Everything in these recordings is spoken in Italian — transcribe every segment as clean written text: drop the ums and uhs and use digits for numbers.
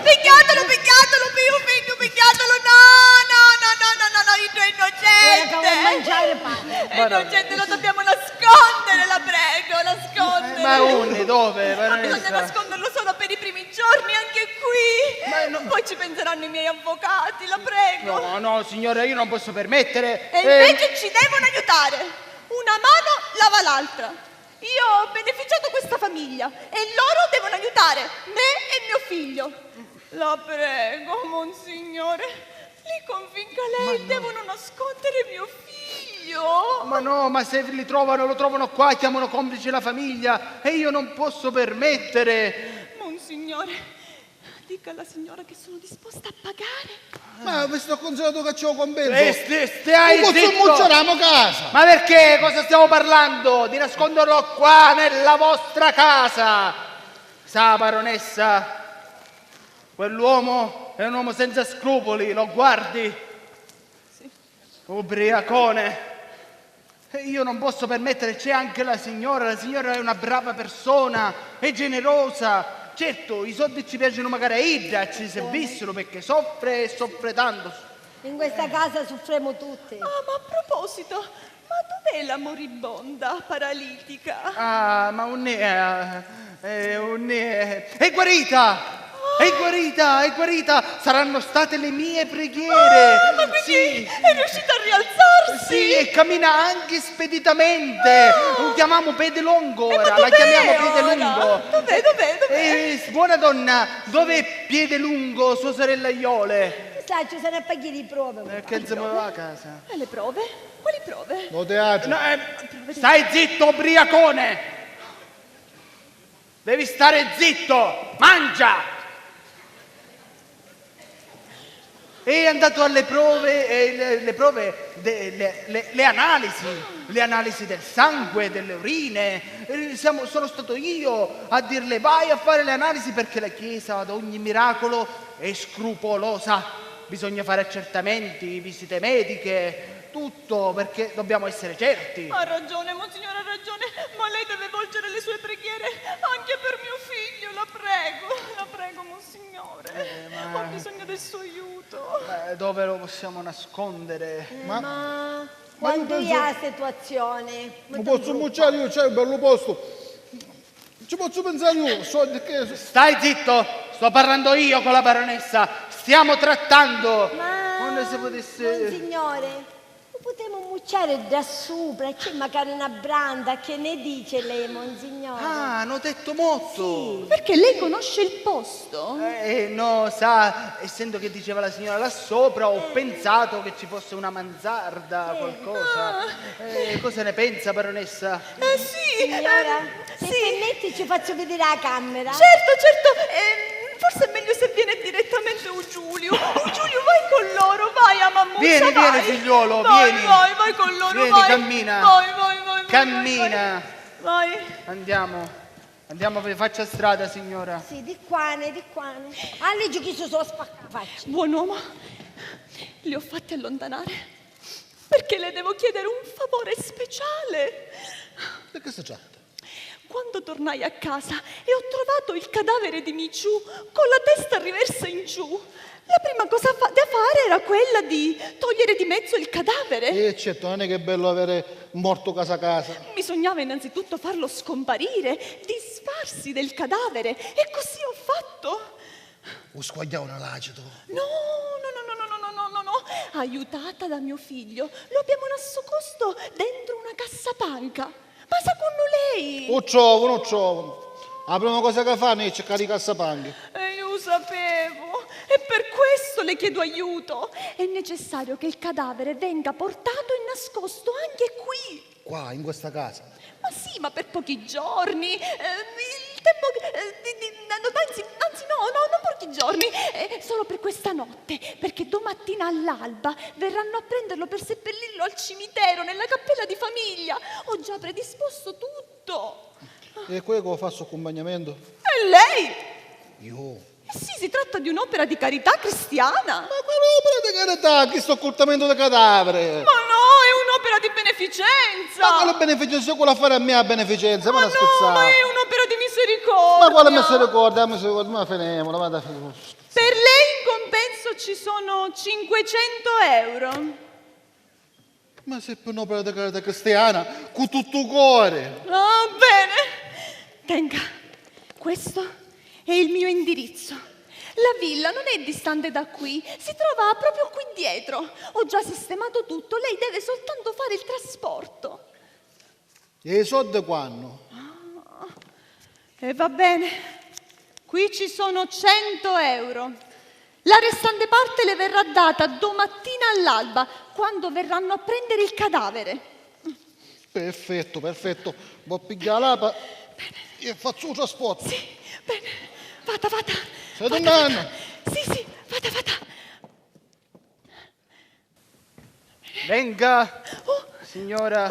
Picchiatelo, mio figlio, picchiatelo! No, il tuo è innocente! mangiare pane. È innocente, lo dobbiamo nascondere, la prego, nascondere! Ma onde, dove? Ma bisogna nasconderlo solo per i primi giorni, anche qui! Poi ci penseranno i miei avvocati, la prego! No, signora, io non posso permettere. E invece ci devono aiutare! Una mano lava l'altra! Io ho beneficiato questa famiglia e loro devono aiutare me e mio figlio! La prego, monsignore, li convinca lei, devono nascondere mio figlio! Ma no, ma se li trovano, lo trovano qua, chiamano complice la famiglia e io non posso permettere. Monsignore, dica alla signora che sono disposta a pagare. Ma vi sto consigliando che ci ho compenso. Stai Non zitto! mucciamo casa. Ma perché? Cosa stiamo parlando? Di nasconderlo qua, nella vostra casa. Sa, baronessa, quell'uomo è un uomo senza scrupoli, lo guardi? Sì. Ubriacone. E io non posso permettere, c'è anche la signora è una brava persona, è generosa. Certo, i soldi ci piacciono magari a Idra, ci servissero perché soffre e soffre tanto. In questa casa soffriamo tutti. Ah, ma a proposito, ma dov'è la moribonda paralitica? Ah, ma è guarita! È guarita! Saranno state le mie preghiere! Ah, ma quindi Sì. è riuscita a rialzarsi? Sì, e cammina anche speditamente. Lo chiamiamo Piedelongo ora, la chiamiamo Piedelungo. Dov'è? Buona donna, dov'è Piedelungo, sua sorella Iole? Sai, ci sono a pagare di prove. Che insomma va a casa? E le prove? Quali prove? No teatro. No, stai zitto, ubriacone! Devi stare zitto! Mangia! È andato alle prove, le analisi del sangue, delle urine. Sono stato io a dirle vai a fare le analisi perché la Chiesa ad ogni miracolo è scrupolosa. Bisogna fare accertamenti, visite mediche, tutto perché dobbiamo essere certi. Ha ragione, monsignore, ha ragione, ma lei deve volgere le sue preghiere anche per mio figlio, la prego, monsignore. Ho bisogno del suo aiuto. Dove lo possiamo nascondere? Ma io quando penso- è la situazione? Non posso mucciare io, c'è un bello posto. Ci posso pensare io, so di che... Stai zitto, sto parlando io con la baronessa, stiamo trattando. Ma, Quando si potesse... monsignore, lo potremmo mucciare da sopra, c'è magari una branda, che ne dice lei, monsignore? Ah, hanno detto molto. Perché lei conosce il posto? No, sa, essendo che diceva la signora là sopra, ho pensato che ci fosse una mansarda, qualcosa. Cosa ne pensa, baronessa? Sì, Signora, se sì. permetti ci faccio vedere la camera. Certo, forse è meglio se viene direttamente Giulio. Giulio, vai con loro, vai a Mammuccia, Vieni, vai. figliuolo, vai, vieni. Vai con loro, Vieni, vai. cammina. Vai. Cammina. Vai. Andiamo per faccia strada, signora. Sì, di qua. Ah, leggi che si sono spaccato faccia. Buon uomo, li ho fatti allontanare perché le devo chiedere un favore speciale. Di che si tratta? Quando tornai a casa e ho trovato il cadavere di Miciù con la testa riversa in giù, la prima cosa da fare era quella di togliere di mezzo il cadavere. Certo, non è che è bello avere morto casa. Bisognava innanzitutto farlo scomparire, disfarsi del cadavere, e così ho fatto. O squagliavo una lacito. No, aiutata da mio figlio, lo abbiamo nascosto dentro una cassapanca. Ma secondo lei? Non trovo. La prima cosa che fanno è cercare di cassapanche. Io lo sapevo, e per questo le chiedo aiuto. È necessario che il cadavere venga portato e nascosto anche qui. Qua, in questa casa. Ma sì, ma per pochi giorni. Il tempo. Anzi, no, non pochi giorni. Solo per questa notte. Perché domattina all'alba verranno a prenderlo per seppellirlo al cimitero, nella cappella di famiglia. Ho già predisposto tutto. E quello che faccio accompagnamento? E lei? Io. Sì, si tratta di un'opera di carità cristiana. Ma quell'opera di carità, questo occultamento di cadavere. Ma no, è un'opera di beneficenza. Ma quella beneficenza, quella a fare a me a beneficenza, ma Ma non no, scherzare. ma è un'opera di di misericordia. Ma quale misericordia, ma finiamola, vada. Per lei in compenso ci sono 500 euro. Ma se per un'opera di carità cristiana, con tutto il cuore. Ah, bene. Tenga, questo è il mio indirizzo. La villa non è distante da qui, si trova proprio qui dietro. Ho già sistemato tutto, lei deve soltanto fare il trasporto. E i soldi quando? E va bene, qui ci sono 100 euro. La restante parte le verrà data domattina all'alba, quando verranno a prendere il cadavere. Perfetto, perfetto. Vado a pigliare l'apa e faccio un trasporto. Sì, bene, vada. Stai tornando? Sì, vada. Venga, signora.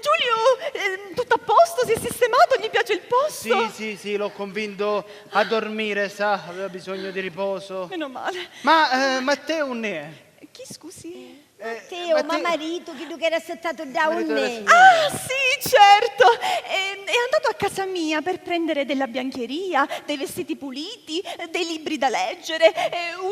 Giulio, tutto a posto? Si è sistemato? Gli piace il posto? Sì, l'ho convinto a dormire, sa, aveva bisogno di riposo. Meno male. Ma Matteo ne è? Chi, scusi? Matteo, ma marito, che tu che era stato da un Marito della ne. signora. Ah, sì, certo. È andato a casa mia per prendere della biancheria, dei vestiti puliti, dei libri da leggere.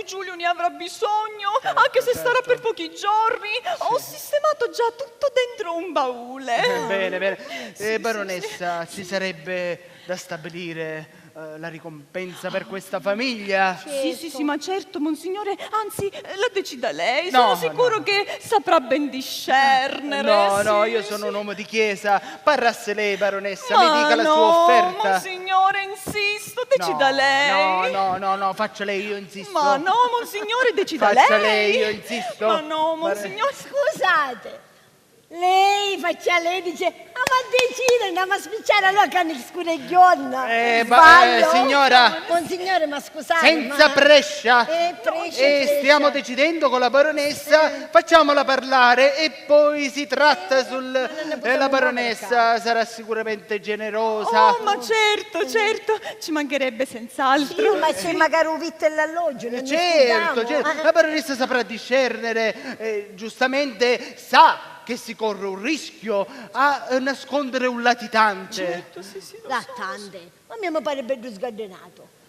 Giulio ne avrà bisogno, anche se starà per pochi giorni. Ho sistemato già tutto dentro un baule. Bene. Baronessa, ci sarebbe da stabilire la ricompensa per questa famiglia? Sì, ma certo, monsignore, anzi, la decida lei. No, Sono sicuro che saprà ben discernere. No, sì, io sono sì. un uomo di chiesa. Parlasse lei, baronessa, Ma mi dica la no, sua offerta. monsignore, insisto, decida lei. No, faccia lei, io insisto. Ma no, monsignore, decida Faccia lei. lei, io insisto. Ma no, monsignore. Scusate, lei dice, ma decide, andiamo a spicciare allora che nel scureglione. Sbaglio? Signora, Monsignore, ma scusate. senza prescia. Prescia. Stiamo decidendo con la baronessa, facciamola parlare e poi si tratta la baronessa sarà sicuramente generosa. Oh, ma certo, ci mancherebbe senz'altro. Sì, ma c'è magari un vitto e l'alloggio, non ne Certo, scusiamo. la baronessa saprà discernere, giustamente sa che si corre un rischio a nascondere un latitante. Certo, sì, lo so. Lattante, ma mi pare bello sgadenato.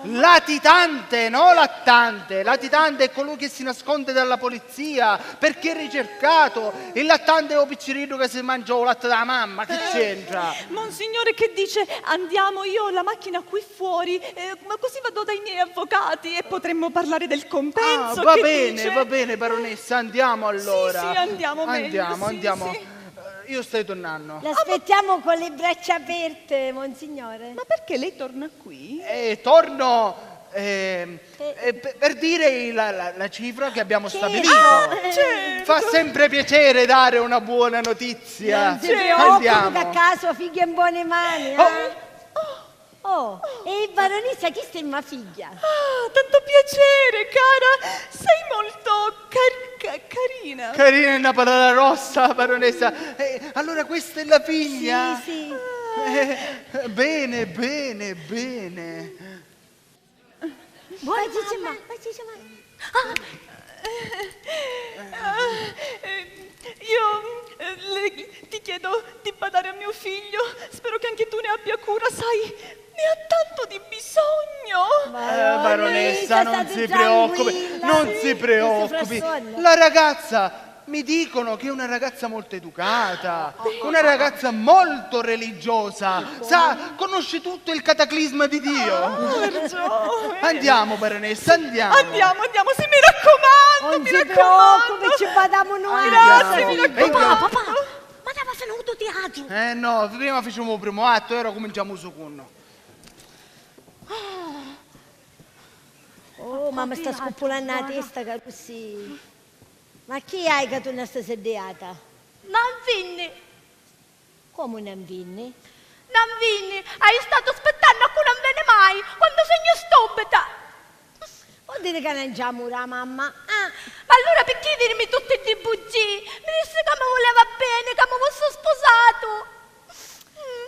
Latitante, no lattante. Latitante è colui che si nasconde dalla polizia perché è ricercato. Il lattante è un piccerino che si mangia il latte della mamma. Che c'entra? Monsignore, che dice? Andiamo, io ho la macchina qui fuori, ma così vado dai miei avvocati e potremmo parlare del compenso. Va che dice? bene, baronessa, andiamo allora. Sì, andiamo meglio, sì, Andiamo. sì. Io sto tornando. L'aspettiamo con le braccia aperte, monsignore. Ma perché lei torna qui? Torno per dire la cifra che abbiamo stabilito. certo. Fa sempre piacere dare una buona notizia. Non si preoccupi che a Andiamo. caso figlia in buone mani. E baronessa, chi sta in mia figlia? Ah, tanto piacere, cara. Sei molto carina. Carina è una parola rossa, baronessa. Allora questa è la figlia? Sì. Bene. Vai, mamma. Ti chiedo di badare a mio figlio. Spero che anche tu ne abbia cura, sai, ne ha tanto di bisogno. Baronessa, non si preoccupi, non si preoccupi. La ragazza, mi dicono che è una ragazza molto educata, una ragazza molto religiosa, sa, conosce tutto il cataclisma di Dio. Ragione. Andiamo, baronessa, andiamo. Andiamo, sì, mi raccomando, Non mi si raccomando. preoccupi, ci badiamo noi. Grazie, mi Venga. raccomando. Papà, ma dava venuto teatro. No, prima facciamo il primo atto, ora cominciamo il secondo. Oh, mamma sta scoppolando la testa così. Ma chi hai che tu non stai sediata? Non vinni, Come non vieni? non vinni. Hai stato aspettando a cui non viene mai, quando segno stupida. Vuol dire che non già mura, mamma. Ma allora perché dirmi tutte di bugie? Mi disse che mi voleva bene, che mi fosse sposato.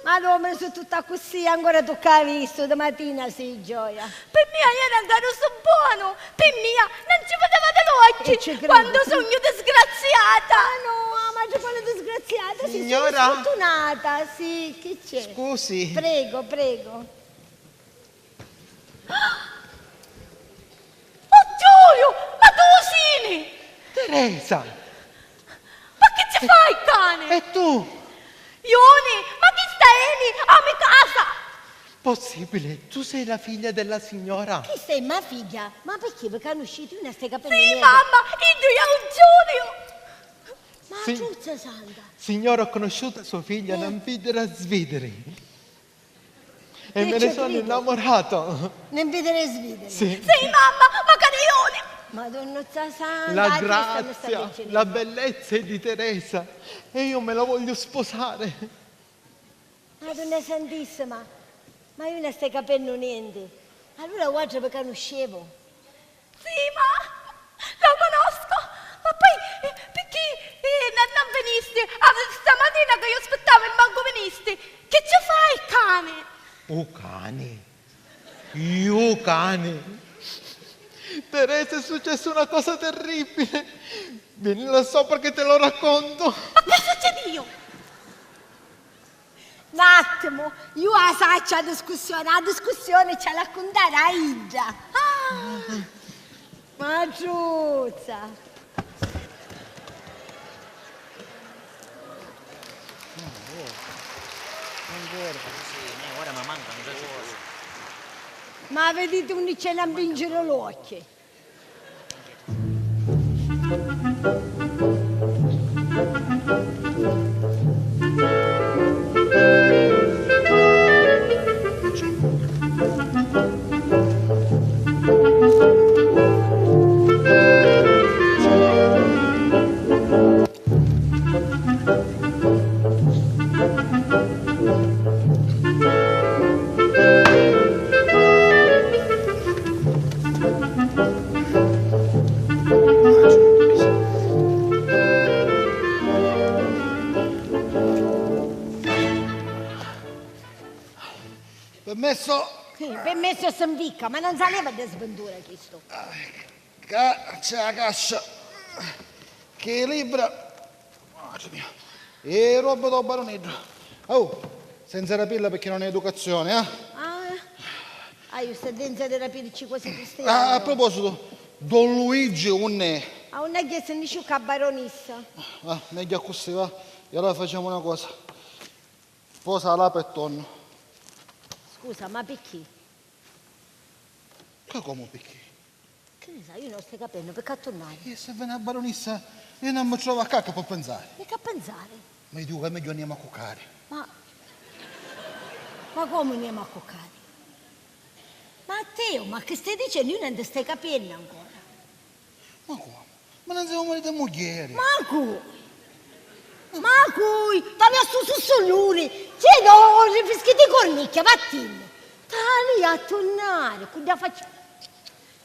Ma no, me ne sono tutta così, ancora tocca visto, domattina sì, gioia. Per mia io era ancora so buono, per mia non ci vedeva E ci dall'occhio, credo. quando sogno disgraziata. No, ma c'è quale disgrazia? disgraziata, sì, Signora? sono sfortunata, sì, che c'è? Scusi. Prego, prego. Oh Giulio, ma tu usini? Teresa, Ma che ci fai, cane? e tu? Ioni, ma chi stai a mia casa? Possibile, tu sei la figlia della signora? Chi sei, ma figlia? Ma perché? Perché hanno uscito una stai capendo Sì, niente? mamma, io è un Giulio. Ma Sì. giuzza santa. Signora, ho conosciuto sua figlia, non videro a svidere. E me Ci ne sono credo. innamorato. Non vedere svidere. Sì. Sì, mamma, ma cane Ioni. Madonna santa. La chi sta mi sta grazia, vincendo? la bellezza è di Teresa e io me la voglio sposare. Madonna santissima. Ma io non stai capendo niente. Allora guarda perché non uscivo. Sì, ma lo conosco. Ma poi, perché non venisti? Stamattina che io aspettavo e manco venisti. Che ci fai, cane? Cane. Io cane. Teresa, è successa una cosa terribile. Vieni là sopra che te lo racconto. Ma che succede io? Un attimo, io la saccio a discussione c'è la raccontare a Ida. Ma giuzza. Ora mi mancano già cose. Ma vedete un c'è a vincere l'occhio. Permesso? Permesso a Sanvicca, ma non saleva di sventura questo. C'è la cassa. Che libra. Madre mia. E roba da baronetto. Oh, senza rapilla perché non è educazione, eh? Io sto dentro di rapirci quasi questi A proposito, Don Luigi un è. non è che se ne sciucca baronessa. Meglio così va. E allora facciamo una cosa. Posa là per tonno. Scusa, ma perché? Che come perché? Che ne sai, io non sto capendo, perché tornare? E se viene la baronessa e non mi trova a cacca per pensare. E che pensare? Ma io dico che è meglio andiamo a cuccare. Ma come andiamo a coccare? Matteo, ma che stai dicendo? Io non ti stai capendo ancora. Ma come? Ma non siamo marito e moglie. Marco! Tali a su solluri! C'è no, rifischi di cornicchia, vattene! Tali a tornare, cosa faccio?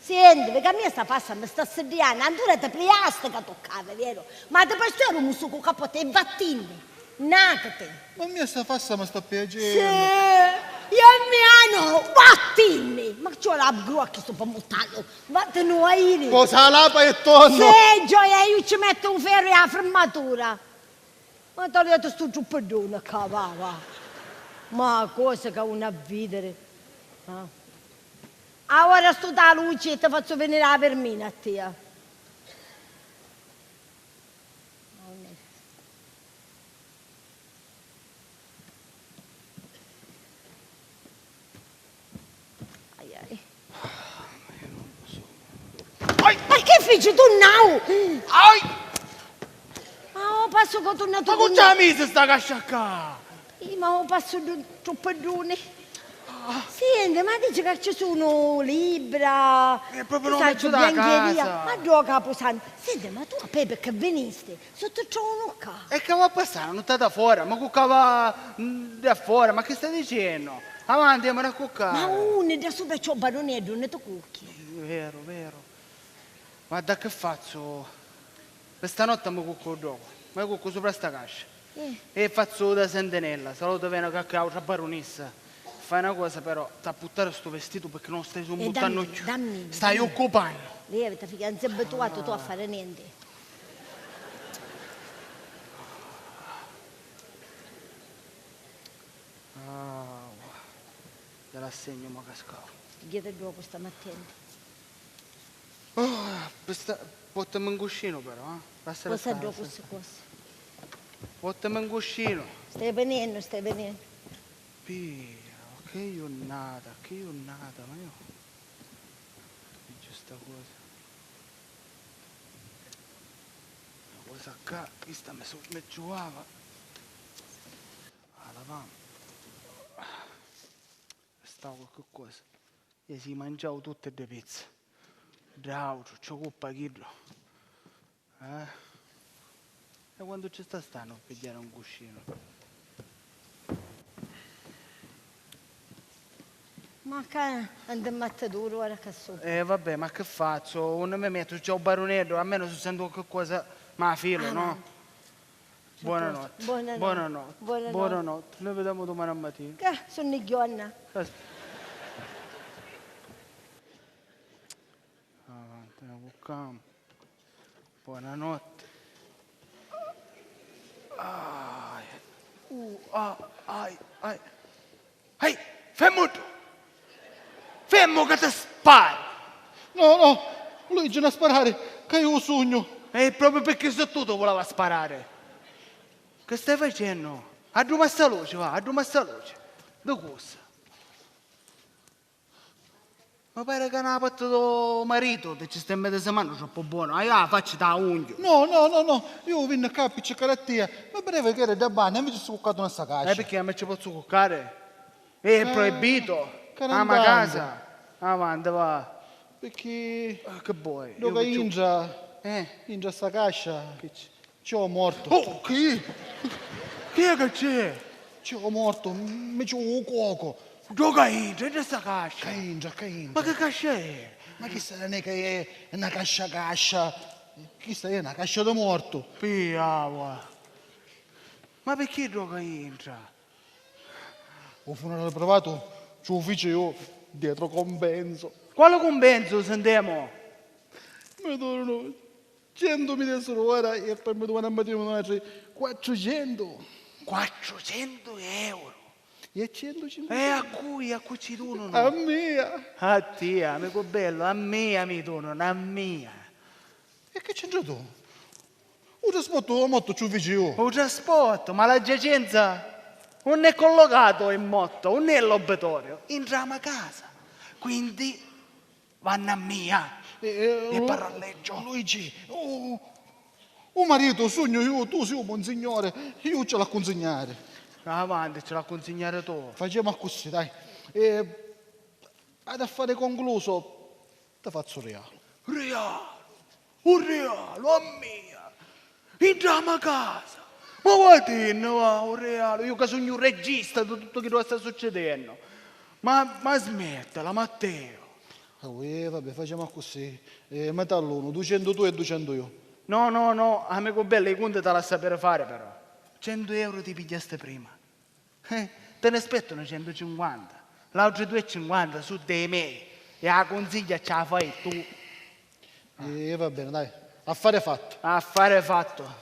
Senti, perché a me sta passa, mi sta sediando, ancora ti pliaste che toccava, vero? Ma ti pastiamo un muso con capote e vattene! Nacate! Ma a me sta fassa mi sta Sì, piacendo. io mi hanno, vattene! Ma c'ho la grucca sto per montarlo, vattene a ire! Posa là per tonno. Sì, gioia, io ci metto un ferro alla fermatura! Ma togliete sto giuppedone, cavava! Ma cosa che una a vedere? Ora sto da luce e ti faccio venire la vermina a te. Ma che feci tu now? Ma passo che tornato Ma con già mise sta casciacca? Ma ho passo troppo pedone. Senti, ma dice che ci sono libra, È proprio non sai, mezzo da biancheria. casa. Ma dove caposante? Senti, ma tu a Pepe che veniste? Sotto c'è uno qua. E che va a passare? Non sta da fuori, ma cuccava da fuori, ma che stai dicendo? Avanti, andiamo a cuccare. Ma uno da sopra c'è un baronetto, non ti cucchi. Vero, vero. Guarda che faccio? Questa notte mi cucco dopo, mi cucco sopra sta cascia. E faccio da sentinella, saluto bene che altra baronessa. Fai una cosa però, ti a buttare sto vestito perché non stai su buttando più. Stai occupando. Lei avete figa, non si è abituato tu a fare niente. l'assegno, ma cascavo. Chiede dopo stamattina. Portami un cuscino però, eh? Passa la Cosa dopo stanza. queste cose? Portami un cuscino. Stai venendo, stai venendo. Pia, che giornata, ma io... Questa cosa. La cosa qua, questa mi giovava. La fame. Stavo qualche cosa. E si mangiavo tutte le pizze. Draucio, c'ho coppa chilo. E quando ci stanno a pigliare un cuscino? Ma che andiamo a duro ora che so. Vabbè, ma che faccio? Non mi metto, c'ho un baronello, almeno se sento qualche cosa, ma filo, no? Buonanotte. Buonanotte. Buonanotte. Noi vediamo domani al mattino. Che sono niglionna. Avanti, ne bucchiamo. Buonanotte. Ai. Ehi, fermo tu! Fermo che ti spari! No, Luigi, non sparare, che io sogno. E proprio perché se tu voleva sparare. Che stai facendo? Adduma sta luce, va, adduma sta luce. Da cosa? Ma pare che non ha fatto tuo marito, che ci stai medesimando troppo buono. Facci da unghio. No, io venne qua a piccare a te, ma breve che era da bagno, invece sono coccato in questa cascia. Perché non ci posso cuccare? È proibito. caramba. Ma casa. Avanti, va. Perché Che vuoi? dopo ingia Eh? sta cascia, c'ho morto. Oh, chi? Chi è che c'è? C'ho morto, mi c'ho un cuoco. Gioca in questa cascia. Che ingia. Ma che cascia è? Ma chissà non è che è una cascia. Chissà è una cascia da morto. Piava. Ma perché gioca in? Ho funerale privato, ci ufficio io dietro compenso. Quale compenso sentiamo? Mi donano 100.000 euro ora e poi mi devono mettere 400. 400 euro. E 150. E a cui ci donano? A mia. A te, amico bello, a me mi donano, a me. E che c'entra tu? Un trasporto molto ci ufficio io. Un trasporto, ma la giacenza non è collocato in motto, non è l'obitorio, entriamo a casa. Quindi vanno a mia e paralleggio. Luigi, un marito sogno io, tu sei un buon signore, io ce l'ho a consegnare. Avanti, ce l'ha consegnare tu. Facciamo così, dai. Ad affare concluso, ti faccio un regalo. Un regalo a mia. Entriamo a casa. Ma guardi, un regalo. Io che sono un regista di tutto quello che sta succedendo. Ma smettila, Matteo. Vabbè, facciamo così. Metà l'uno, 200 tu e 200 io. No, amico bello, i conti te la sapere fare però. 100 euro ti pigliaste prima. Te ne aspettano 150. L'altro 250 su dei me. E la consiglia ce la fai tu. Va bene, dai. Affare fatto. Affare fatto.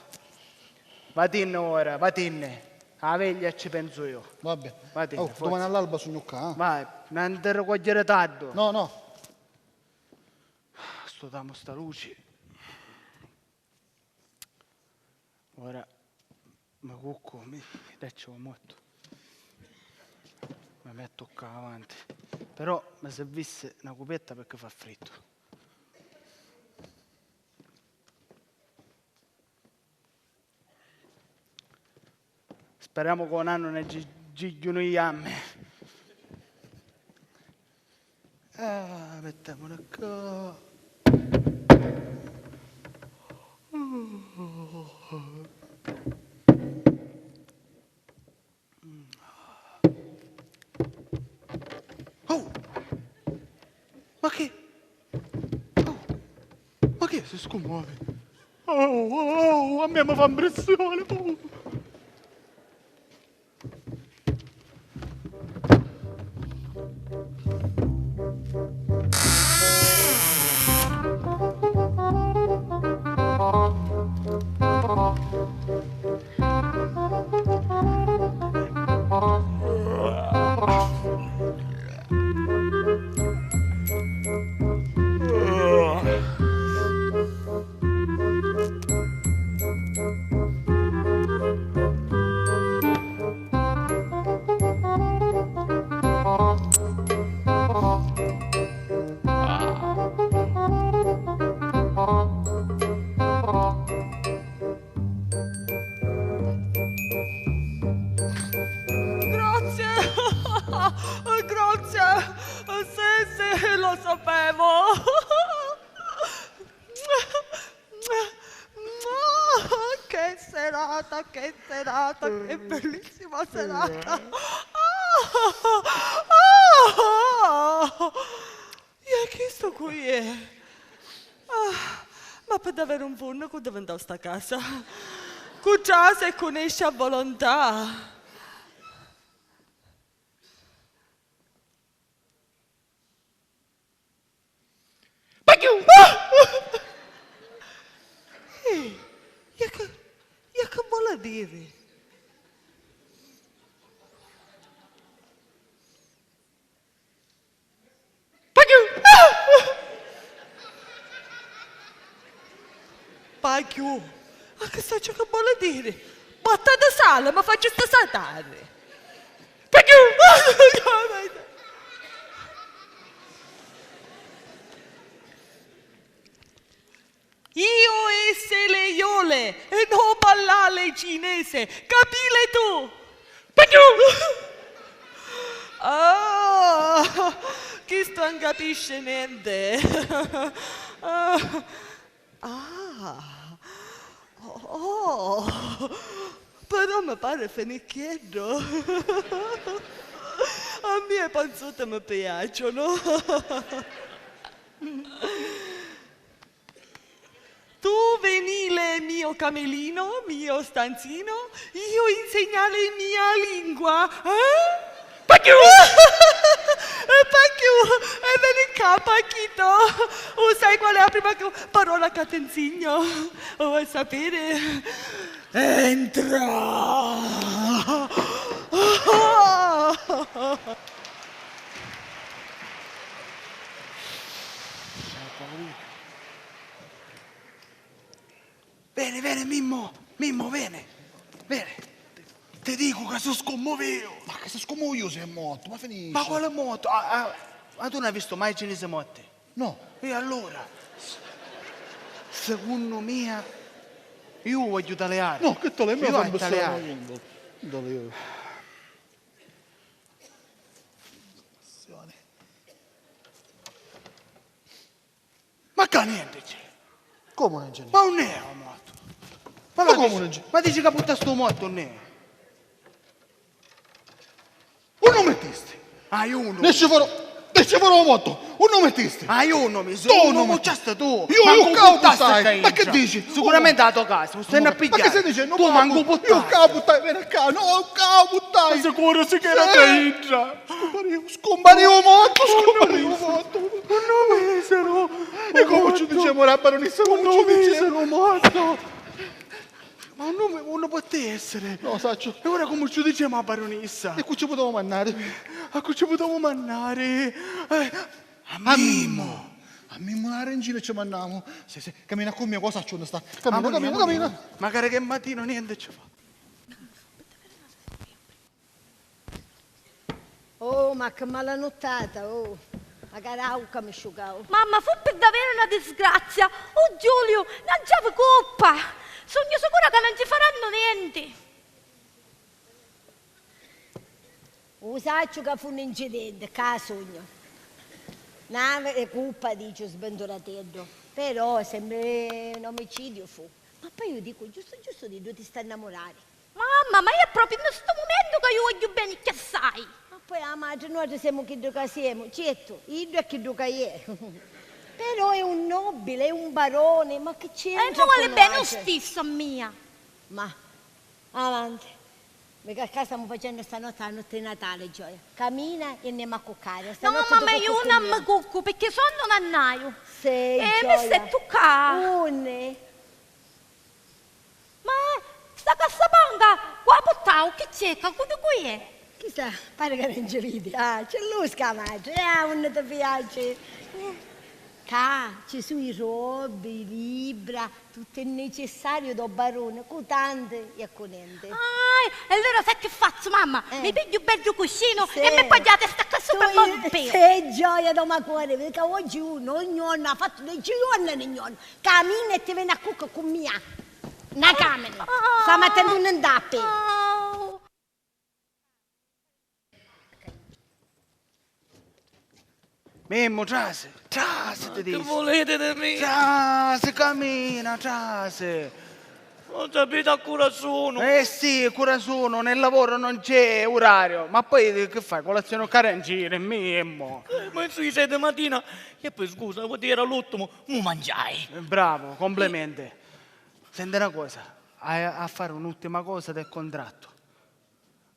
Vattene ora, vattene. A veglia ci penso io. Va bene. Vattene, forza. Domani all'alba sogno qua. Vai, non ti raccogliere tardi. No. Sto damo sta luce. Ora mi cucco, mi faccio molto. Mi metto qua avanti. Però mi servisse una cupetta perché fa freddo. Speriamo che un anno ne gigliono i amme. Mettiamola qua. Oh! Ma che? Oh! Ma che si scomuove? A me mi fa impressione! Oh. Lo sapevo. Che serata, che bellissima serata. E chi sto qui? Ma per davvero un buono che devo andare a sta casa? Con già se conosce a volontà. E che vuole dire? Paghiu! Ma che sta che vuole dire? Patata sale, ma faccio sta saltare! Paghiu! Io esse le iole e non ballare cinese, capile tu? Ah, chi sto non capisce niente. Oh, però mi pare fenichietto. A me panzotte mi piacciono. Tu venile mio camelino, mio stanzino, io insegnale mia lingua, eh? Pacchiu! Pacchiu! E vieni qua, Pacchito! Sai qual è la prima parola che ti insegno? Vuoi sapere? Entra! Bene, Mimmo, bene. Ti dico che sono scommovido. Ma che se scomo io sei morto, ma finisce. Ma quale moto? Ma tu non hai visto mai cinese morti? No. E allora? Secondo me, io voglio tagliare. No, che tale me Io fa voglio tagliare. Ma che niente c'è? Come non c'è? Ma non è un morto. Ma come non c'è? Ma dici che butta sto morto, non è? Un nome mettiste. Io uno. Ne ci farò morto. Un nome mettiste. Io non mi Tu sono. non Non mi- mucciaste tu. Io Manco capo puttaste stai. che Ma che entra. dici? Sicuramente la tua casa. Non stai a Ma pigliare. che stai dicendo? Tu manco Io puttaste. capo stai, vieni qua. No, capo stai. Sicuro si che era che entra. Scomparivo morto. Un nome misero. E come ci diciamo la baronessa? Un Come nome ci diciamo? misero morto. Ma un nome non può essere. No, saccio. E ora come ci diciamo a baronessa? E qui ci potevo mannare. A cui ci potevo mannare? A Mimmo. A Mimmo la regina ci mandiamo. Se, cammina con me, cosa faccio? Sta? Cammina. Magari che mattino niente ci fa. Oh, ma che malanottata, oh. Magari auca mi asciugavo. Mamma, fu per davvero una disgrazia. Oh Giulio, non c'ave colpa. Sono sicura che non ci faranno niente. Usaccio che fu un incidente, che sogno. Nave è colpa dice sbandolatello. Però sembra un omicidio fu. Ma poi io dico, giusto di due ti sta a innamorare. Mamma, ma è proprio in questo momento che io voglio bene che sai. Ma poi la madre noi siamo chi che siamo, certo, io è chi che è. Però è un nobile, è un barone, ma che c'entra? E non vuole con bene lo noi? stesso mia. Ma, avanti. Perché qua stiamo facendo stanotte la notte di Natale, Gioia. Cammina e andiamo a cuccare. No, Stanotte mamma, dopo io non cucchiamo. mi cucco perché sono un annaio. Sei, E Gioia. mi stai toccando. Une. Ma sta cassapanca, qua portavo, che c'è? Che qui è? Chissà, pare che non ci ridi. Ah, c'è lui scamaggio. Non ti piace. Ci sono i robi, i libri, tutto il necessario da barone, con tante e con niente. E allora sai che faccio, mamma? Mi piglio un bel cuscino Sì. e mi poi la testa qua sopra il mondo pelo. Sei Gioia da cuore, perché oggi ognuno ha fatto dei giorni, ognuno. Cammina e ti viene a cucca con mia. Una camera. Stiamo attendendo un dappi. Mimmo, trase ti Che dico. volete da me? Trase, cammina, trase. Non sapete a cura sono. Eh sì, cura sono, nel lavoro non c'è orario. Ma poi che fai? Colazione carancine, Mimmo. Ma sui 7 mattina. E poi scusa, vuol dire all'ultimo, mu mangiai. Bravo, complimenti. Senti una cosa, hai a fare un'ultima cosa del contratto.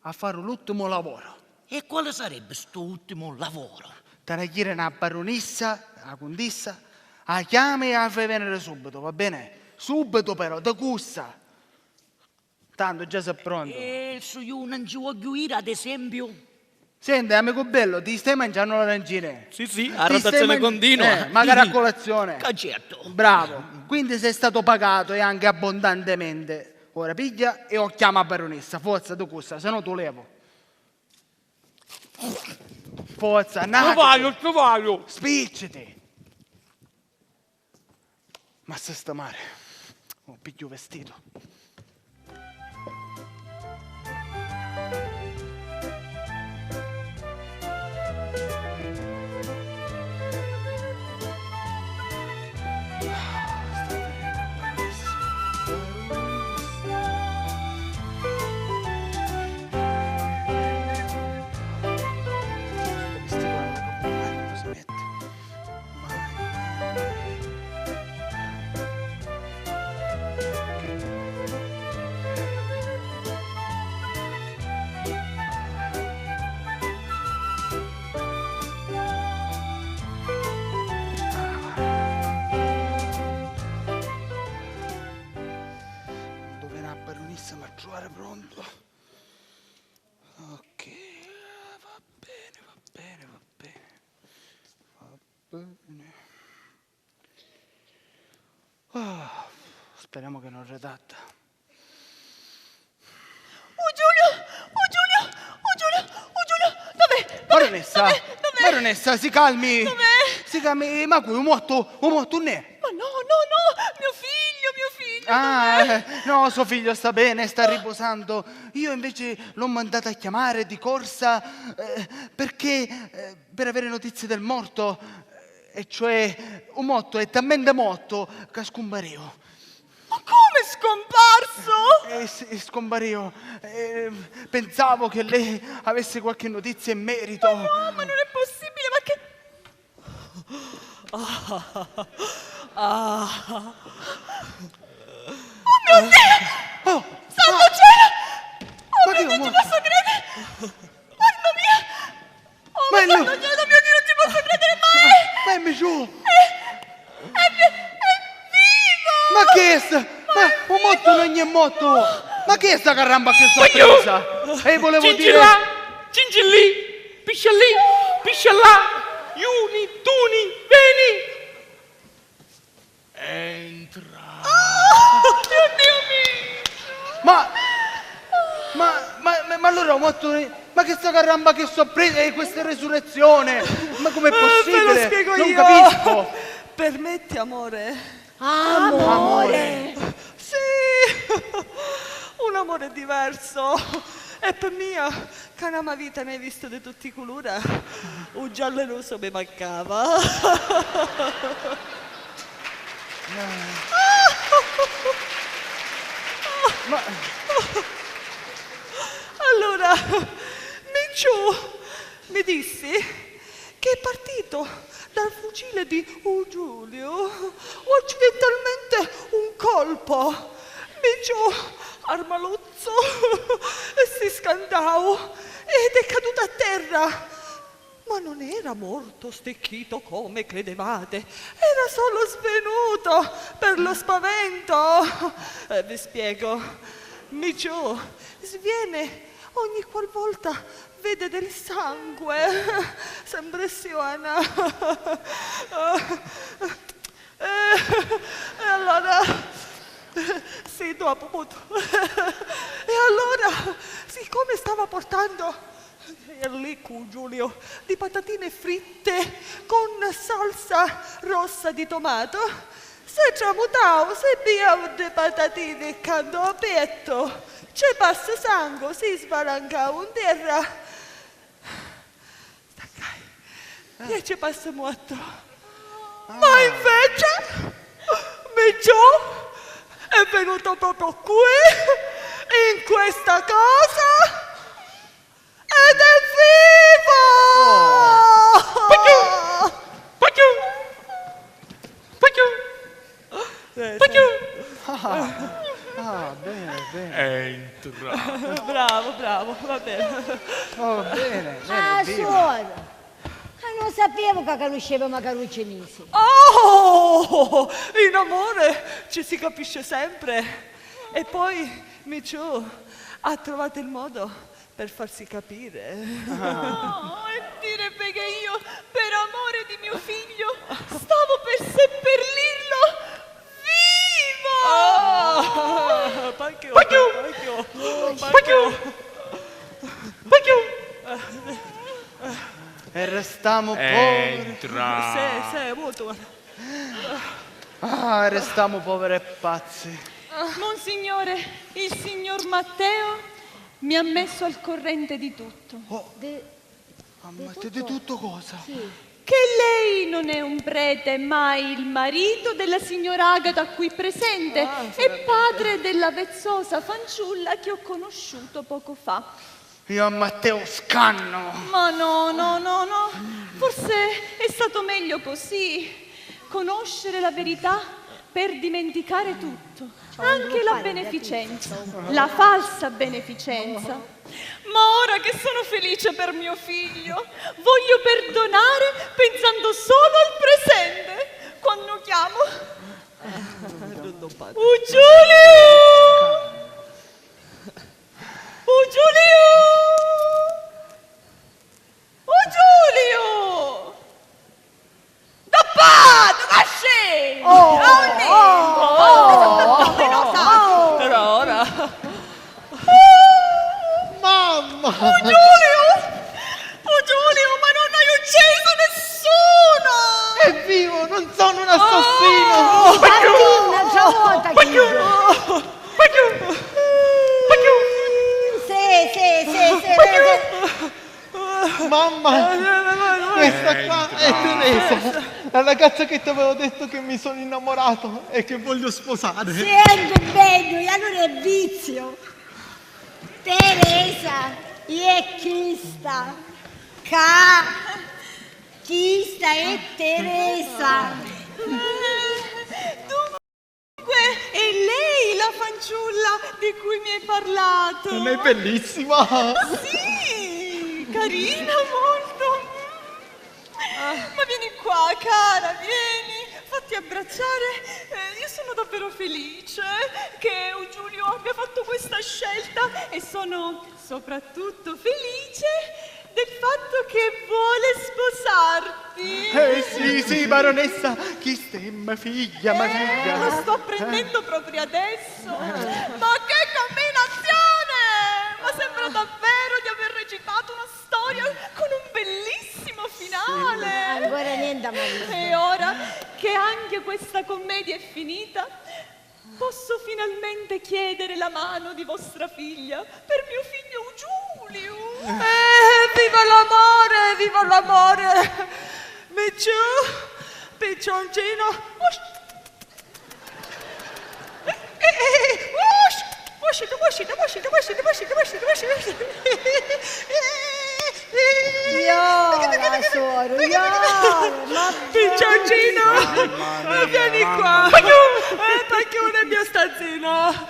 A fare l'ultimo lavoro. E quale sarebbe sto ultimo lavoro? Tagliare una baronessa, la contessa, la chiami e la fai venire subito, va bene? Subito però, da cussa. Tanto già sei pronto. E se io non ci voglio ir, ad esempio? Senti, amico bello, ti stai mangiando l'arancine? Sì, Ti la stai rotazione continua. magari a colazione. Certo. Bravo, quindi sei stato pagato e anche abbondantemente. Ora piglia e o chiama baronessa, forza da cussa, se no tu levo. Forza, nato. Trovaio. Spicciti! Ma se sta male, ho piglio vestito. Dove una baronessa mi trovare pronto? Ok, va bene, va bene, va bene. Va bene. Speriamo che non redatta. Giulio, dov'è? Baronessa, baronessa, si calmi. Dov'è? Si calmi, ma qui un morto ne? Ma no, mio figlio. No, suo figlio sta bene, sta riposando. Io invece l'ho mandato a chiamare di corsa perché per avere notizie del morto, e cioè un morto è talmente morto che scomparivo. Ma come è scomparso? Sì, scomparivo. Pensavo che lei avesse qualche notizia in merito. No, ma non è possibile, ma che... Oh mio Dio! Oh, Santo cielo! Oh ma mio che Dio, mo- ci posso credere! Mamma mia! Oh Ma è mio lui- santo cielo, mio Dio, non ci posso credere mai! ma è giù! È vivo! Ma che è sta? Ma un morto non è morto! Ma che è sta caramba che sorpresa? E volevo dire... Cincilla, cincilli, piscialli, pisciallà, iuni, tuni, veni. Entra. Ma allora un morto... Ma che sta caramba che sorpresa è questa resurrezione? Ma com'è Ve lo possibile? spiego Non io. capisco! Permetti, amore. Amore! Sì, un amore diverso. E per mia, che una vita ne hai visto di tutti i colori, un giallo rosso mi mancava. Ma... Allora, Micciu mi dissi che è partito dal fucile di Giulio accidentalmente un colpo. Micciu armaluzzo e si scandò ed è caduto a terra. Ma non era morto stecchito come credevate, era solo svenuto per lo spavento. Vi spiego, Micciu sviene ogni qualvolta vede del sangue, si impressiona. E allora, sì, dopo. E allora, siccome stava portando lì con Giulio di patatine fritte con salsa rossa di tomato, si tramutava, si pigliava di patatine accanto a petto, ci passa sangue, si spalancava in terra. Staccai e ci passa molto. Ma invece, Miccio è venuto proprio qui, in questa casa, ed è vivo! Bene. Entra. Bravo, va bene. Oh, bene, Ah, viva. suora. Non sapevo che conosceva Caruccio Nisi. Oh, in amore ci si capisce sempre. E poi Miccio ha trovato il modo per farsi capire. E direbbe che io, per amore di mio figlio, stavo per seppellirlo vivo! Pacchio! E restiamo poveri. Entra. Sì, molto. Restiamo poveri e pazzi. Monsignore, il signor Matteo mi ha messo al corrente di tutto. Ma di tutto cosa? Che lei non è un prete, ma il marito della signora Agata qui presente e padre della vezzosa fanciulla che ho conosciuto poco fa. Io a Matteo scanno. Ma no. Forse è stato meglio così. Conoscere la verità per dimenticare tutto. Anche la beneficenza. La falsa beneficenza. Ma ora che sono felice per mio figlio, voglio perdonare pensando solo al presente. Quando chiamo... Giulio! Giulio! Da dove sei? Ora. Mamma! Giulio, ma non hai ucciso nessuno! È vivo, non sono un assassino! Un'altra volta, Chico. Sì. Mamma! Questa qua è Teresa, la ragazza che ti avevo detto che mi sono innamorato e che voglio sposare. Senti bene, io non è vizio. Teresa, e chista. Chista e Teresa. Dunque, è lei la fanciulla di cui mi hai parlato? Non è bellissima? Sì, carina molto. Ma vieni qua, cara, vieni, fatti abbracciare. Io sono davvero felice che Giulio abbia fatto questa scelta e sono soprattutto felice del fatto che vuole sposarti. Sì, baronessa, chi stemma figlia, ma Lo figlia. sto apprendendo proprio adesso. Ma che combinazione! Ma sembra davvero di aver recitato una storia con un bellissimo finale. Ancora niente, Maria. E ora che anche questa commedia è finita, posso finalmente chiedere la mano di vostra figlia per mio figlio Giulio. Viva l'amore! Micciu, piccioncino. Iora, suoro, iora. Ma Piccioncino, vieni qua. Pacchione nel mio stanzino.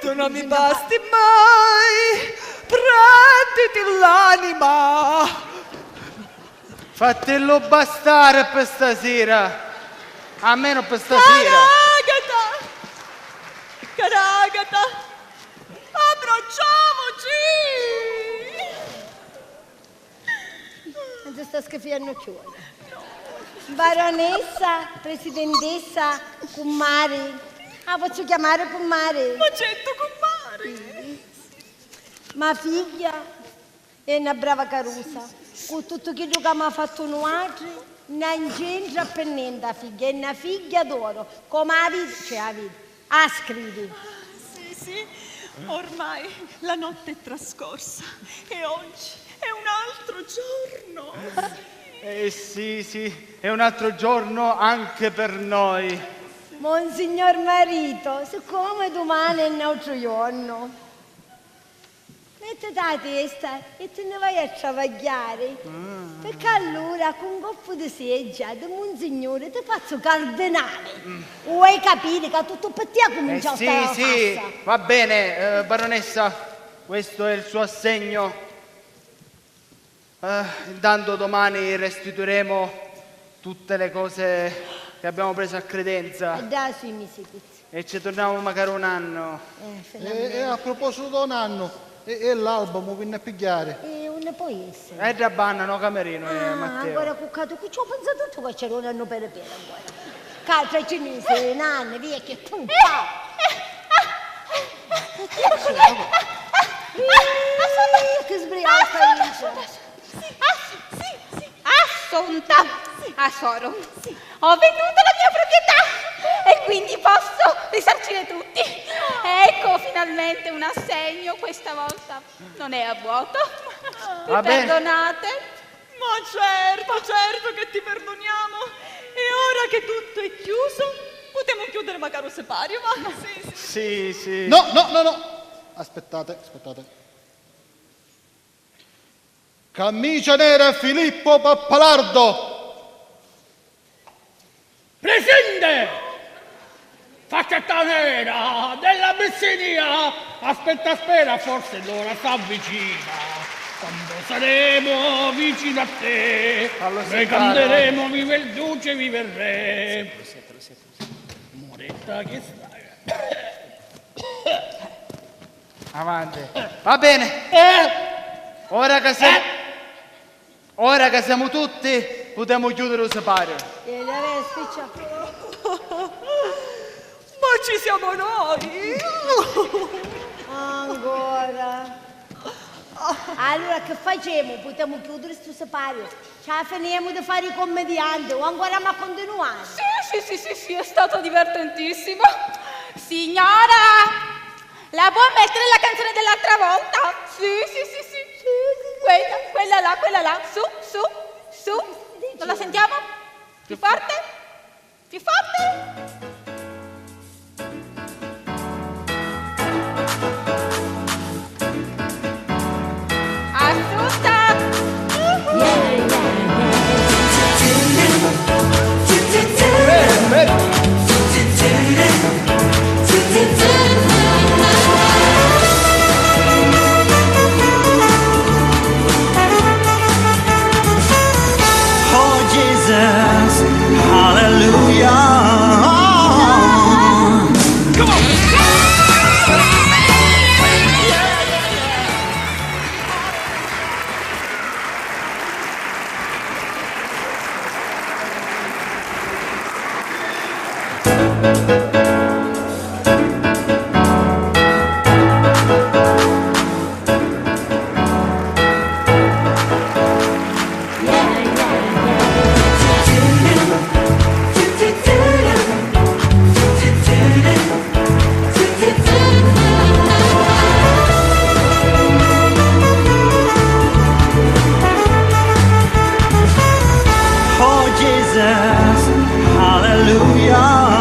Tu non mi basti mai. Prenditi l'anima. Fatelo bastare per stasera. Almeno per stasera. Caragata, abbracciamoci. non ti sta schiaffando chiusa. Baronessa, presidentessa, Kumari. Posso chiamare Kumari? Ma certo, compari. Ma figlia è una brava carusa. Con tutto quello che mi ha fatto nuovo, non c'entra per niente, figlia. È una figlia d'oro. Come la vita, cioè la vita. Scrivi. Sì, ormai la notte è trascorsa e oggi è un altro giorno. Sì, è un altro giorno anche per noi. Monsignor marito, siccome domani è un altro giorno, mettete la testa e te ne vai a travagliare. Perché allora con un goffo di seggia di Monsignore ti faccio cardinale. Vuoi capire che tutto per te ha cominciato a stare la Sì, passa? va bene, baronessa, questo è il suo assegno. Intanto domani restituiremo tutte le cose che abbiamo preso a credenza E da sui misicuzzi. e ci torniamo magari un anno. E a proposito di un anno, e l'alba mi viene a pigliare. E non può essere. È da banna, no camerino, Matteo. Ancora cuccato qui, ci ho pensato tutto che c'era un anno per ancora. Calcia cinese, nanne, via che pupa. Che sbriaca. Assunta, Asoro, ho venduto la mia proprietà e quindi posso risarcire tutti. Ecco finalmente un assegno, questa volta non è a vuoto. Mi Va bene. perdonate? Ma certo che ti perdoniamo. E ora che tutto è chiuso, potremo chiudere magari un separio, ma sì. Sì. No. Aspettate. Camicia nera Filippo Pappalardo. Presente! Faccetta nera della Messinia, aspetta spera, forse l'ora s'avvicina. Quando saremo vicino a te, Fallo noi seccare. canteremo vive il duce, vive il re. Moretta che stai. Avanti. Va bene. Ora che siamo tutti, potremo chiudere il separio. E adesso spiccia. Ma ci siamo noi. Ancora. Allora che facciamo? Potremmo chiudere questo separio. Ce la finiamo di fare i commedianti o ancora ma continuare? Sì, è stato divertentissimo. Signora, la può mettere la canzone dell'altra volta? Sì. Quella là, su. Non la sentiamo? Più forte? Assunta! Oh Jesus, hallelujah. Oh Jesus, hallelujah.